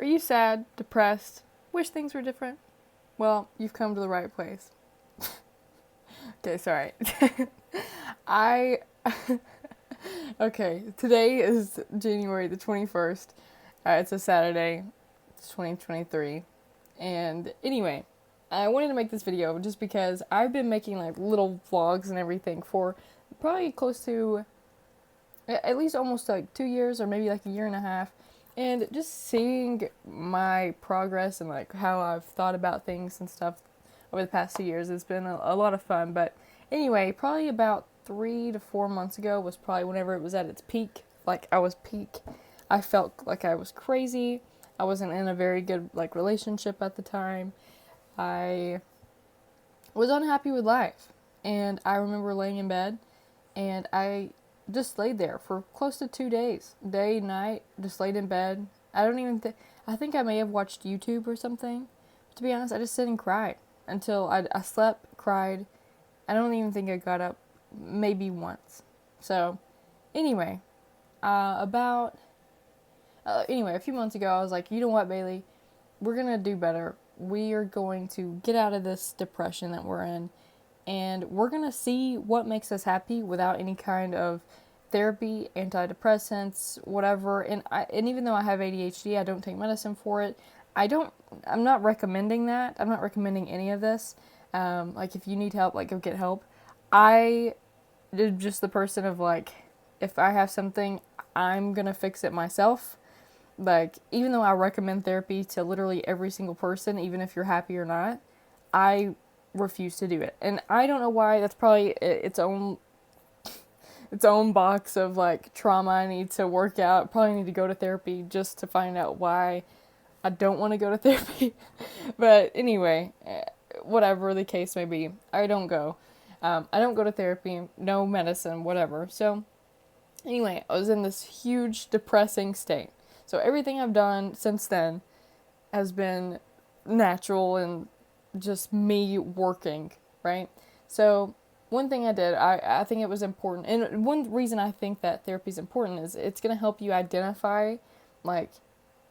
Are you sad, depressed, wish things were different? Well, you've come to the right place. Okay, sorry. I. Okay, today is January the 21st. It's a Saturday. It's 2023. And anyway, I wanted to make this video just because I've been making like little vlogs and everything for probably close to at least almost like 2 years or maybe like a year and a half. And just seeing my progress and like how I've thought about things and stuff over the past 2 years has been a lot of fun. But anyway, probably about 3 to 4 months ago was probably whenever it was at its peak. Like I was peak. I felt like I was crazy. I wasn't in a very good like relationship at the time. I was unhappy with life. And I remember laying in bed and I just laid there for close to 2 days. Day, night, just laid in bed. I don't even think, I think I may have watched YouTube or something. But to be honest, I just sit and cried until I slept, cried. I don't even think I got up maybe once. So, anyway, anyway, a few months ago, I was like, you know what, Bailey? We're going to do better. We are going to get out of this depression that we're in. And we're going to see what makes us happy without any kind of therapy, antidepressants, whatever. And even though I have ADHD, I don't take medicine for it. I'm not recommending that. I'm not recommending any of this. Like if you need help, like go get help. I am just the person of like, if I have something, I'm going to fix it myself. Like, even though I recommend therapy to literally every single person, even if you're happy or not, I refuse to do it. And I don't know why. That's probably its own box of like trauma I need to work out. Probably need to go to therapy just to find out why I don't want to go to therapy. But anyway, whatever the case may be, I don't go. I don't go to therapy, no medicine, whatever. So anyway, I was in this huge depressing state. So everything I've done since then has been natural and just me working, right? So one thing I did, I think it was important, and one reason I think that therapy is important is it's going to help you identify like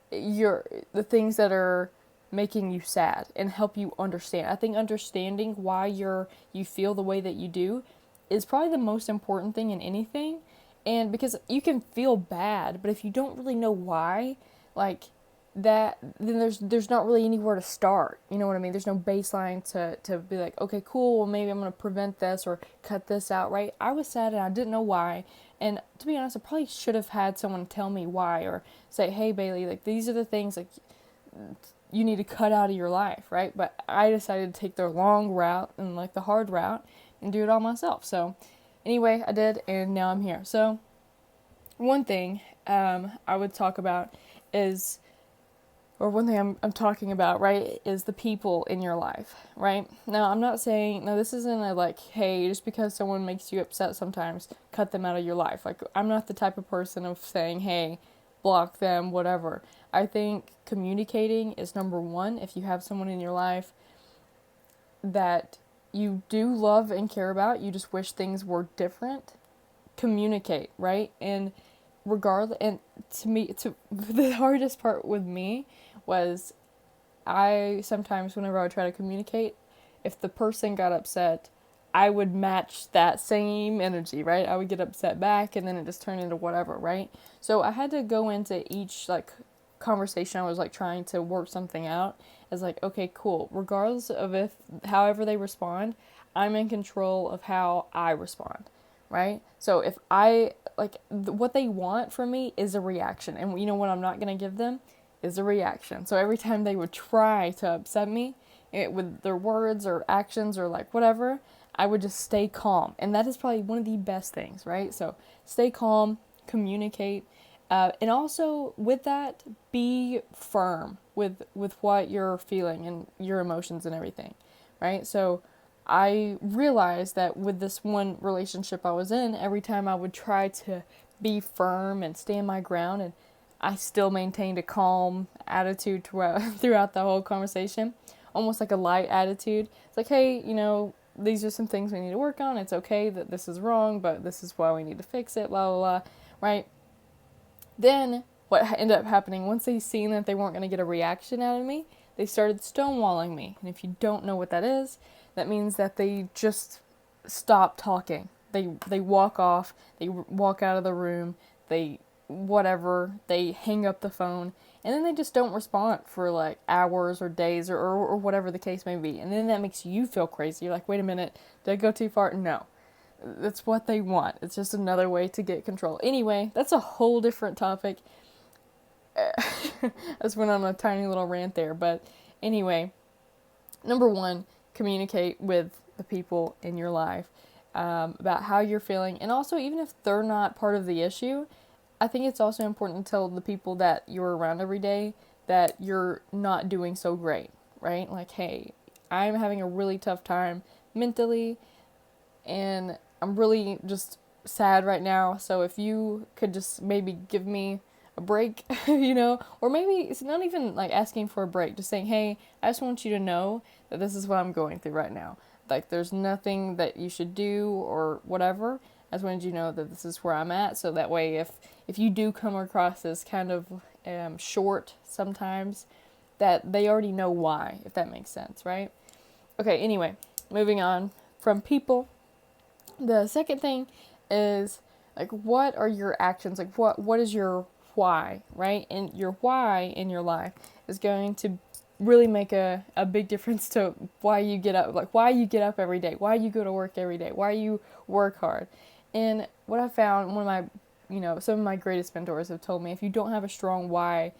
the things that are making you sad and help you understand. I think understanding why you feel the way that you do is probably the most important thing in anything. And because you can feel bad, but if you don't really know why, like that, then there's not really anywhere to start. You know what I mean? There's no baseline to be like, okay, cool, well maybe I'm gonna prevent this or cut this out, right? I was sad and I didn't know why. And to be honest, I probably should have had someone tell me why or say, hey Bailey, like these are the things like you need to cut out of your life, right? But I decided to take the long route and like the hard route and do it all myself. So anyway, I did, and now I'm here. So one thing I would talk about is, or one thing I'm talking about, right, is the people in your life, right? Now, I'm not saying, no, this isn't a like, hey, just because someone makes you upset sometimes, cut them out of your life. Like, I'm not the type of person of saying, hey, block them, whatever. I think communicating is number one. If you have someone in your life that you do love and care about, you just wish things were different, communicate, right? And regardless, and the hardest part with me was I sometimes, whenever I would try to communicate, if the person got upset, I would match that same energy, right? I would get upset back and then it just turned into whatever, right? So I had to go into each like conversation I was like trying to work something out as like, okay, cool. Regardless of however they respond, I'm in control of how I respond, right? So if what they want from me is a reaction, and you know what I'm not going to give them is a reaction. So every time they would try to upset me with their words or actions or like whatever, I would just stay calm. And that is probably one of the best things, right? So stay calm, communicate, and also with that, be firm with what you're feeling and your emotions and everything, right? So I realized that with this one relationship I was in, every time I would try to be firm and stand my ground, and I still maintained a calm attitude throughout the whole conversation, almost like a light attitude. It's like, hey, these are some things we need to work on. It's okay that this is wrong, but this is why we need to fix it, blah, blah, blah, right? Then what ended up happening, once they seen that they weren't going to get a reaction out of me, they started stonewalling me. And if you don't know what that is, that means that they just stop talking. They walk off, they walk out of the room, they whatever, they hang up the phone, and then they just don't respond for like hours or days or whatever the case may be. And then that makes you feel crazy. You're like, wait a minute, did I go too far? No. That's what they want. It's just another way to get control. Anyway, that's a whole different topic. I just went on a tiny little rant there. But anyway, number one, communicate with the people in your life about how you're feeling. And also, even if they're not part of the issue, I think it's also important to tell the people that you're around every day that you're not doing so great, right? Like, hey, I'm having a really tough time mentally, and I'm really just sad right now. So if you could just maybe give me a break, or maybe it's not even like asking for a break, just saying, hey, I just want you to know that this is what I'm going through right now. Like, there's nothing that you should do or whatever. I just wanted you to know that this is where I'm at. So that way, if you do come across as kind of short sometimes, that they already know why, if that makes sense, right? Okay, anyway, moving on from people. The second thing is, like, what are your actions? Like, what is your why, right? And your why in your life is going to really make a big difference to why you get up, like why you get up every day, why you go to work every day, why you work hard. And what I found, some of my greatest mentors have told me, if you don't have a strong why,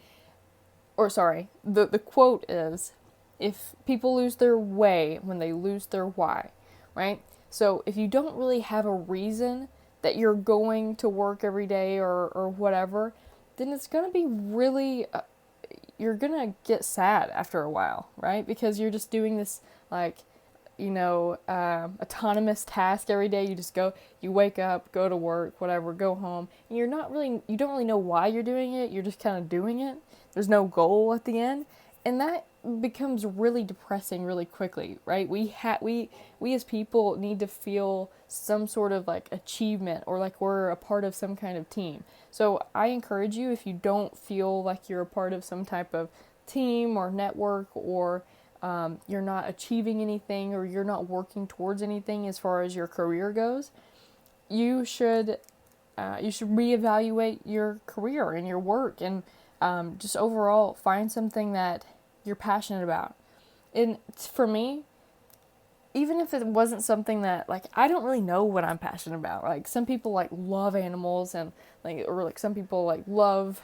the quote is, if people lose their way when they lose their why, right? So if you don't really have a reason that you're going to work every day or whatever, then it's going to be really, you're going to get sad after a while, right? Because you're just doing this, like, autonomous task every day. You wake up, go to work, whatever, go home, and you don't really know why you're doing it. You're just kind of doing it. There's no goal at the end. And that becomes really depressing really quickly, right? We as people need to feel some sort of like achievement, or like we're a part of some kind of team. So I encourage you, if you don't feel like you're a part of some type of team or network, or you're not achieving anything, or you're not working towards anything as far as your career goes, you should reevaluate your career and your work, and just overall find something that you're passionate about. And for me, even if it wasn't something that, like, I don't really know what I'm passionate about. Like, some people like love animals, and or some people like love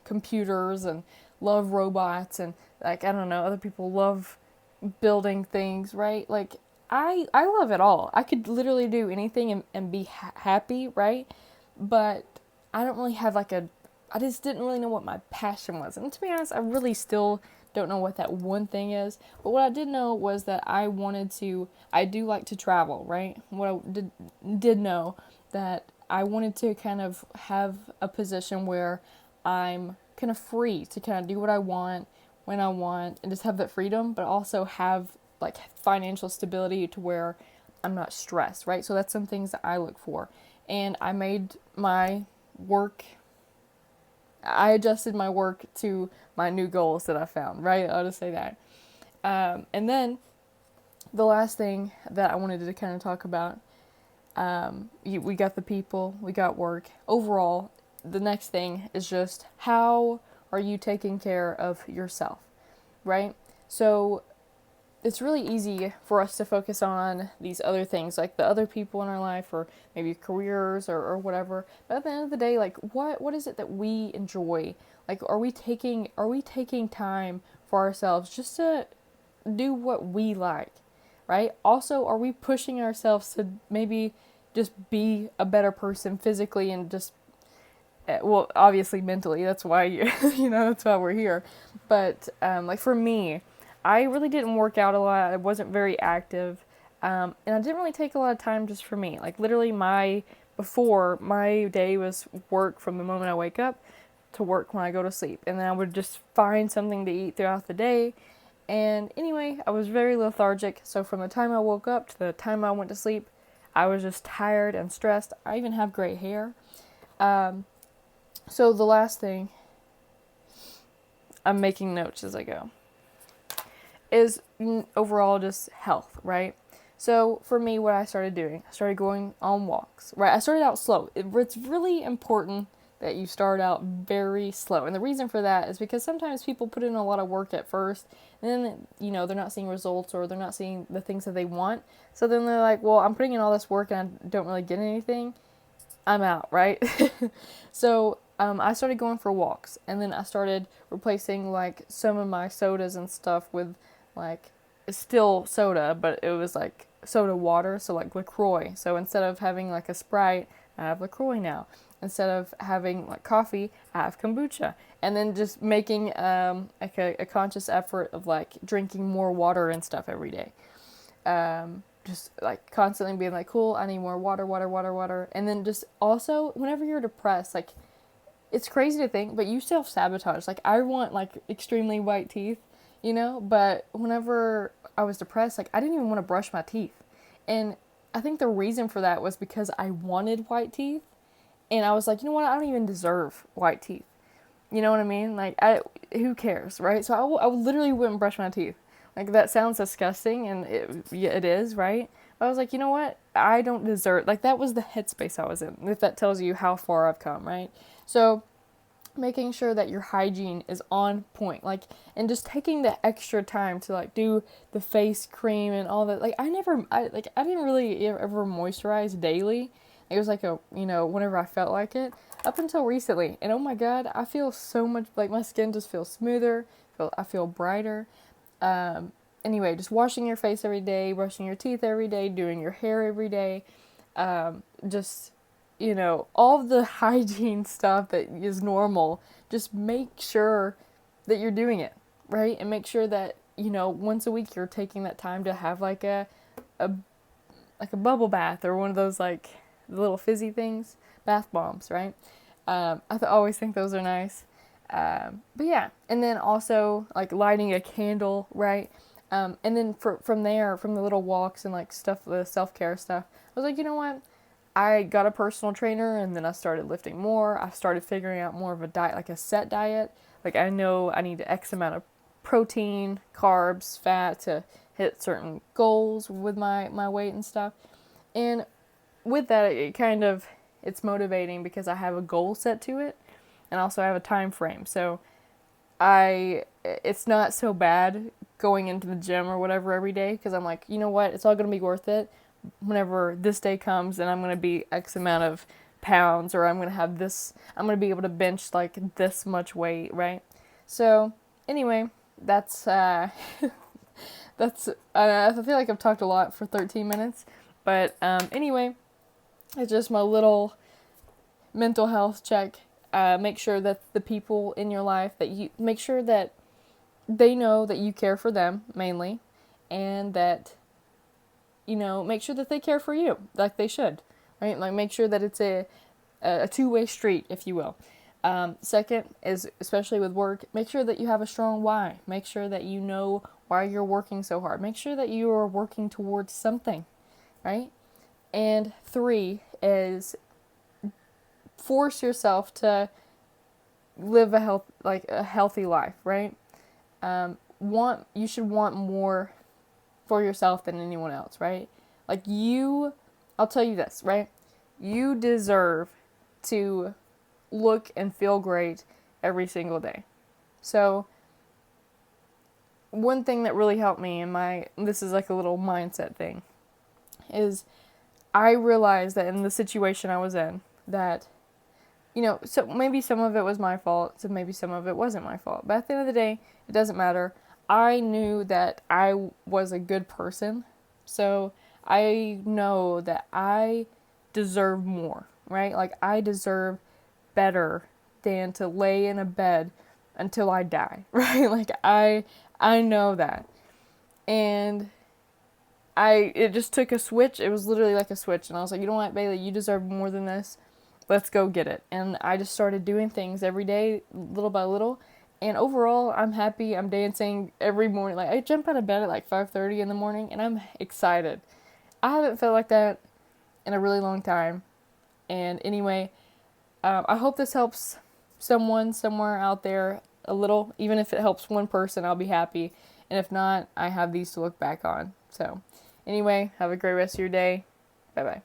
computers and love robots, and like, I don't know, other people love building things, right? Like, I love it all. I could literally do anything and be happy, right? But I don't really have I just didn't really know what my passion was. And to be honest, I really still don't know what that one thing is. But what I did know was that I do like to travel, right? What I did know that I wanted to kind of have a position where I'm kind of free to kind of do what I want, when I want, and just have that freedom, but also have like financial stability to where I'm not stressed, right? So that's some things that I look for. And I adjusted my work to my new goals that I found, right? I'll just say that. And then the last thing that I wanted to kind of talk about, we got the people, we got work. Overall, the next thing is just, how are you taking care of yourself, right? So it's really easy for us to focus on these other things, like the other people in our life, or maybe careers or whatever. But at the end of the day, like, what is it that we enjoy? Like, are we taking time for ourselves just to do what we like, right? Also, are we pushing ourselves to maybe just be a better person physically, and just, well, obviously mentally, that's why that's why we're here. But like, for me, I really didn't work out a lot. I wasn't very active. And I didn't really take a lot of time just for me. Like, literally my day was work from the moment I wake up to work when I go to sleep. And then I would just find something to eat throughout the day. And anyway, I was very lethargic. So from the time I woke up to the time I went to sleep, I was just tired and stressed. I even have gray hair. So the last thing I'm making notes as I go, is overall just health, right? So for me, what I started doing, I started going on walks, right? I started out slow. It's really important that you start out very slow. And the reason for that is because sometimes people put in a lot of work at first, and then, they're not seeing results, or they're not seeing the things that they want. So then they're like, well, I'm putting in all this work and I don't really get anything. I'm out, right? So I started going for walks, and then I started replacing like some of my sodas and stuff with like still soda, but it was like soda water, so like LaCroix. So instead of having like a Sprite, I have LaCroix now. Instead of having like coffee, I have kombucha. And then just making like a conscious effort of like drinking more water and stuff every day. Just like constantly being like, cool, I need more water, water, water, water. And then just also, whenever you're depressed, like, it's crazy to think, but you self-sabotage. Like, I want like extremely white teeth, but whenever I was depressed, like, I didn't even want to brush my teeth. And I think the reason for that was because I wanted white teeth, and I was like, you know what, I don't even deserve white teeth. You know what I mean? Like, who cares, right? So I literally wouldn't brush my teeth. Like, that sounds disgusting, and it is, right? But I was like, you know what? I don't deserve, like, that was the headspace I was in, if that tells you how far I've come, right? So, making sure that your hygiene is on point, like, and just taking the extra time to, like, do the face cream and all that. Like, I didn't really ever moisturize daily. It was like whenever I felt like it, up until recently. And oh my God, I feel so much, like, my skin just feels smoother, I feel brighter. Anyway, just washing your face every day, brushing your teeth every day, doing your hair every day, just, all of the hygiene stuff that is normal, just make sure that you're doing it, right? And make sure that, once a week you're taking that time to have like a bubble bath, or one of those like the little fizzy things, bath bombs, right? Always think those are nice. But yeah, and then also like lighting a candle, right? And then from there, from the little walks and like stuff, the self-care stuff, I was like, you know what? I got a personal trainer, and then I started lifting more. I started figuring out more of a diet, like a set diet. Like, I know I need X amount of protein, carbs, fat to hit certain goals with my weight and stuff. And with that, it's motivating because I have a goal set to it, and also I have a time frame. So it's not so bad going into the gym or whatever every day, because I'm like, you know what, it's all going to be worth it whenever this day comes, and I'm going to be X amount of pounds, or I'm going to be able to bench like this much weight, right? So anyway, that's I feel like I've talked a lot for 13 minutes, but anyway, it's just my little mental health check. Make sure that the people in your life, make sure that they know that you care for them mainly, and that, make sure that they care for you like they should, right? Like, make sure that it's a two-way street, if you will. Second is, especially with work, make sure that you have a strong why. Make sure that you know why you're working so hard. Make sure that you are working towards something, right? And 3 is force yourself to live a healthy life, right? You should want more for yourself than anyone else, right? Like, I'll tell you this, right? You deserve to look and feel great every single day. So, one thing that really helped me this is like a little mindset thing, is I realized that in the situation I was in, that, so maybe some of it was my fault, so maybe some of it wasn't my fault. But at the end of the day, it doesn't matter. I knew that I was a good person, so I know that I deserve more, right? Like, I deserve better than to lay in a bed until I die, right? Like, I know that. And it just took a switch. It was literally like a switch. And I was like, you know what, Bailey, you deserve more than this. Let's go get it. And I just started doing things every day, little by little. And overall, I'm happy. I'm dancing every morning. Like, I jump out of bed at like 5:30 in the morning, and I'm excited. I haven't felt like that in a really long time. And anyway, I hope this helps someone somewhere out there. a little, even if it helps one person, I'll be happy. And if not, I have these to look back on. So, anyway, have a great rest of your day. Bye bye.